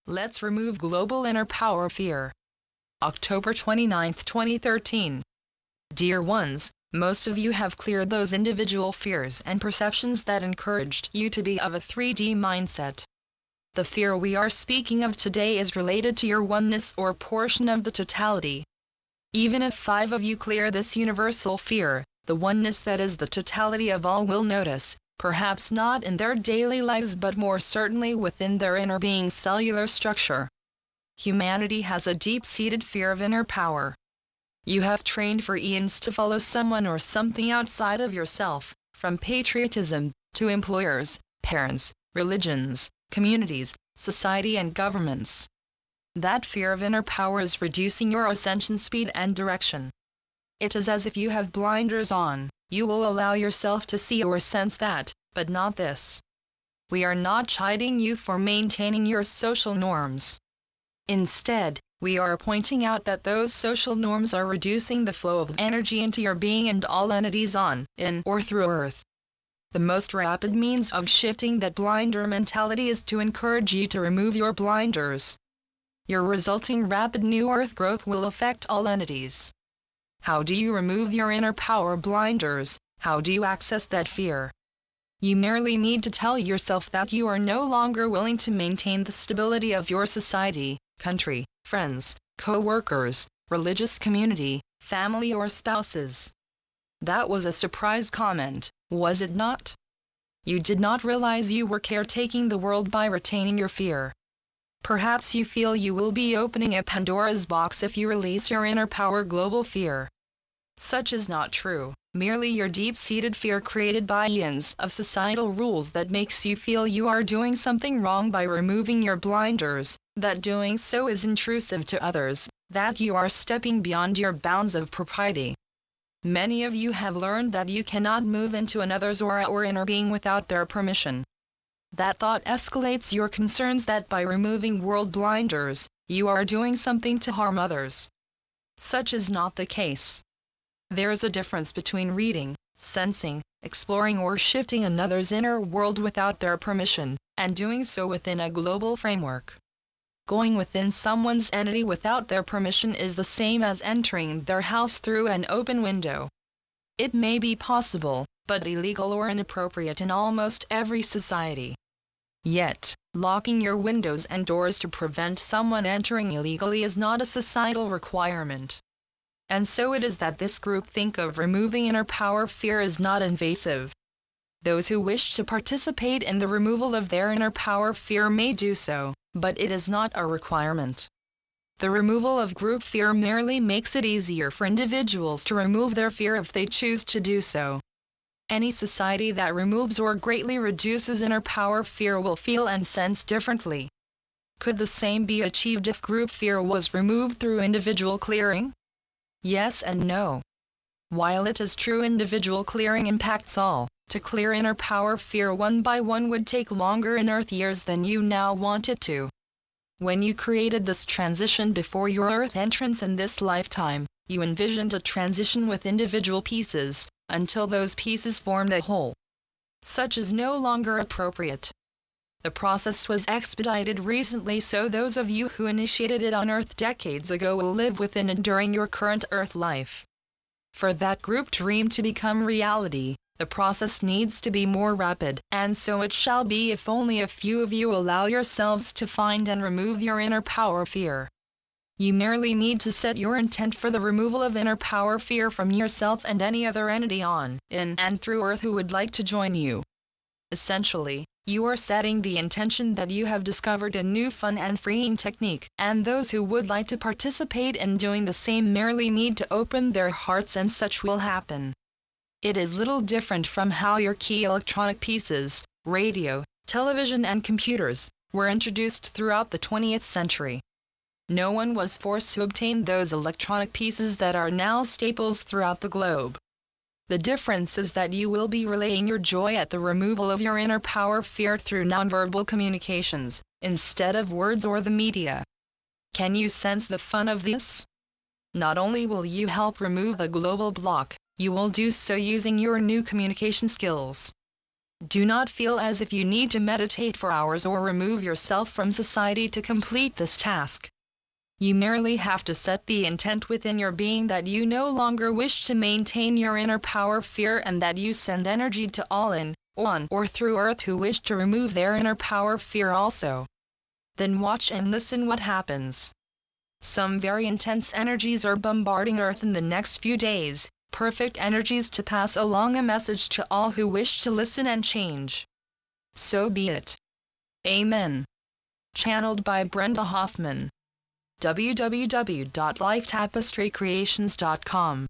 Let's remove global inner power fear. October 29, 2013. Dear ones, most of you have cleared those individual fears and perceptions that encouraged you to be of a 3D mindset. The fear we are speaking of today is related to your oneness or portion of the totality. Even if 5 of you clear this universal fear, the oneness that is the totality of all will notice, perhaps not in their daily lives but more certainly within their inner being's cellular structure. Humanity has a deep-seated fear of inner power. You have trained for eons to follow someone or something outside of yourself, from patriotism, to employers, parents, religions, communities, society and governments. That fear of inner power is reducing your ascension speed and direction. It is as if you have blinders on. You will allow yourself to see or sense that, but not this. We are not chiding you for maintaining your social norms. Instead, we are pointing out that those social norms are reducing the flow of energy into your being and all entities on, in, or through Earth. The most rapid means of shifting that blinder mentality is to encourage you to remove your blinders. Your resulting rapid new Earth growth will affect all entities. How do you remove your inner power blinders? How do you access that fear? You merely need to tell yourself that you are no longer willing to maintain the stability of your society, country, friends, co-workers, religious community, family or spouses. That was a surprise comment, was it not? You did not realize you were caretaking the world by retaining your fear. Perhaps you feel you will be opening a Pandora's box if you release your inner power global fear. Such is not true, merely your deep-seated fear created by eons of societal rules that makes you feel you are doing something wrong by removing your blinders, that doing so is intrusive to others, that you are stepping beyond your bounds of propriety. Many of you have learned that you cannot move into another's aura or inner being without their permission. That thought escalates your concerns that by removing world blinders, you are doing something to harm others. Such is not the case. There is a difference between reading, sensing, exploring or shifting another's inner world without their permission, and doing so within a global framework. Going within someone's entity without their permission is the same as entering their house through an open window. It may be possible, but illegal or inappropriate in almost every society. Yet, locking your windows and doors to prevent someone entering illegally is not a societal requirement. And so it is that this group think of removing inner power fear is not invasive. Those who wish to participate in the removal of their inner power fear may do so, but it is not a requirement. The removal of group fear merely makes it easier for individuals to remove their fear if they choose to do so. Any society that removes or greatly reduces inner power fear will feel and sense differently. Could the same be achieved if group fear was removed through individual clearing? Yes and no. While it is true individual clearing impacts all, to clear inner power fear one by one would take longer in Earth years than you now want it to. When you created this transition before your Earth entrance in this lifetime, you envisioned a transition with individual pieces, until those pieces formed a whole. Such is no longer appropriate. The process was expedited recently so those of you who initiated it on Earth decades ago will live within it during your current Earth life. For that group dream to become reality, the process needs to be more rapid, and so it shall be if only a few of you allow yourselves to find and remove your inner power fear. You merely need to set your intent for the removal of inner power fear from yourself and any other entity on, in, and through Earth who would like to join you. Essentially, you are setting the intention that you have discovered a new fun and freeing technique, and those who would like to participate in doing the same merely need to open their hearts and such will happen. It is little different from how your key electronic pieces, radio, television and computers, were introduced throughout the 20th century. No one was forced to obtain those electronic pieces that are now staples throughout the globe. The difference is that you will be relaying your joy at the removal of your inner power fear through nonverbal communications, instead of words or the media. Can you sense the fun of this? Not only will you help remove the global block, you will do so using your new communication skills. Do not feel as if you need to meditate for hours or remove yourself from society to complete this task. You merely have to set the intent within your being that you no longer wish to maintain your inner power fear and that you send energy to all in, on, or through earth who wish to remove their inner power fear also. Then watch and listen what happens. Some very intense energies are bombarding earth in the next few days, perfect energies to pass along a message to all who wish to listen and change. So be it. Amen. Channeled by Brenda Hoffman. www.lifetapestrycreations.com